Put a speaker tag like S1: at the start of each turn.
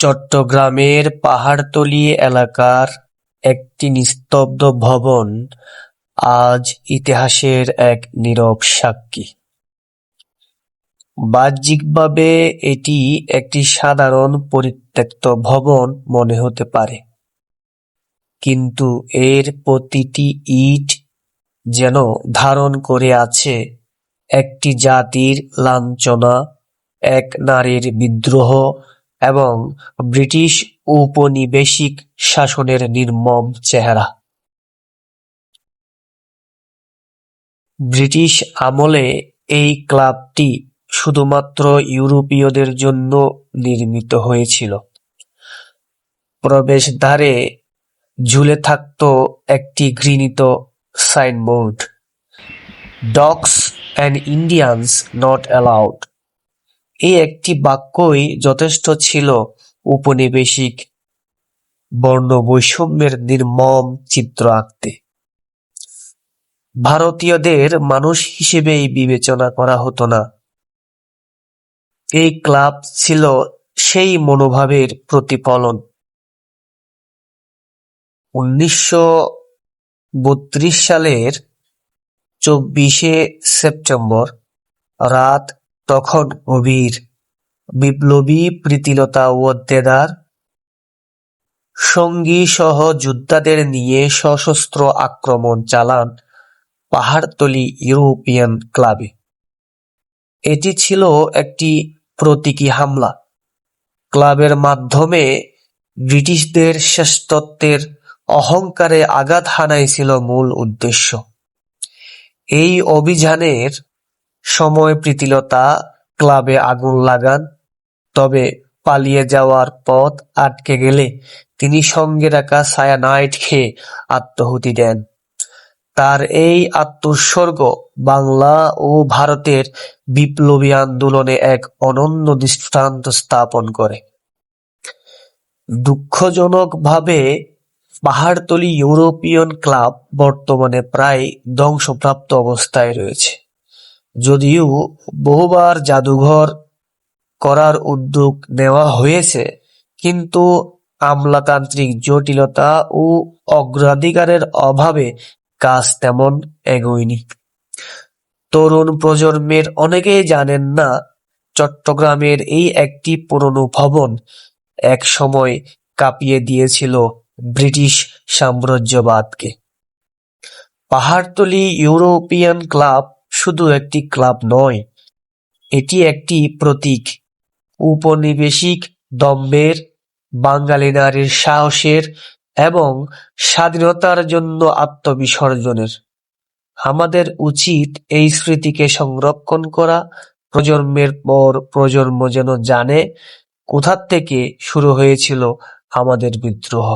S1: চট্টগ্রামের পাহাড়তলী এলাকার একটি নিস্তব্ধ ভবন আজ ইতিহাসের এক নীরব সাক্ষী। বাহ্যিকভাবে এটি একটি সাধারণ পরিত্যক্ত ভবন মনে হতে পারে, কিন্তু এর প্রতিটি ইট যেন ধারণ করে আছে একটি জাতির লাঞ্ছনা, এক নারীর বিদ্রোহ এবং ব্রিটিশ ঔপনিবেশিক শাসনের নির্মম চেহারা। ব্রিটিশ আমলে এই ক্লাবটি শুধুমাত্র ইউরোপীয়দের জন্য নির্মিত হয়েছিল। প্রবেশদ্বারে ঝুলে থাকত একটি ঘৃণিত signboard, dogs and Indians not allowed. এই একটি বাক্যই যথেষ্ট ছিল ঔপনিবেশিক বর্ণবৈষম্যের নির্মম চিত্র আঁকতে। ভারতীয়দের মানুষ হিসেবেই বিবেচনা করা হতো না। এই ক্লাব ছিল সেই মনোভাবের প্রতিফলন। 1932 সালের 24শে সেপ্টেম্বর রাত তখন গভীর। বিপ্লবী প্রীতিলতা ওয়াদ্দেদার সঙ্গী সহ যোদ্ধাদের নিয়ে সশস্ত্র আক্রমণ চালান পাহাড়তলী ইউরোপিয়ান ক্লাবে। এটি ছিল একটি প্রতীকী হামলা। ক্লাবের মাধ্যমে ব্রিটিশদের শ্রেষ্ঠত্বের অহংকারে আঘাত হানাই ছিল মূল উদ্দেশ্য। এই অভিযানের সময় প্রীতিলতা ক্লাবে আগুন লাগান, তবে পালিয়ে যাওয়ার পথ আটকে গেলে তিনি সঙ্গে রাখা সায়ানাইড খেয়ে আত্মাহুতি দেন। তার এই আত্মোৎসর্গ বাংলা ও ভারতের বিপ্লবী আন্দোলনে এক অনন্য দৃষ্টান্ত স্থাপন করে। দুঃখজনকভাবে পাহাড়তলী ইউরোপিয়ান ক্লাব বর্তমানে প্রায় ধ্বংসপ্রাপ্ত অবস্থায় রয়েছে। যদিও বহুবার জাদুঘর করার উদ্যোগ নেওয়া হয়েছে, কিন্তু আমলাতান্ত্রিক জটিলতা ও অগ্রাধিকারের অভাবে কাজ তেমন এগোয়নি। তরুণ প্রজন্মের অনেকেই জানেন না, চট্টগ্রামের এই একটি পুরনো ভবন এক সময় কাঁপিয়ে দিয়েছিল ব্রিটিশ সাম্রাজ্যবাদকে। পাহাড়তলী ইউরোপিয়ান ক্লাব শুধু একটি ক্লাব নয়, এটি একটি প্রতীক ঔপনিবেশিক দম্ভের, বাঙালি নারীর সাহসের এবং স্বাধীনতার জন্য আত্মবিসর্জনের। আমাদের উচিত এই স্মৃতিকে সংরক্ষণ করা, প্রজন্মের পর প্রজন্ম যেন জানে কোথা থেকে শুরু হয়েছিল আমাদের বিদ্রোহ।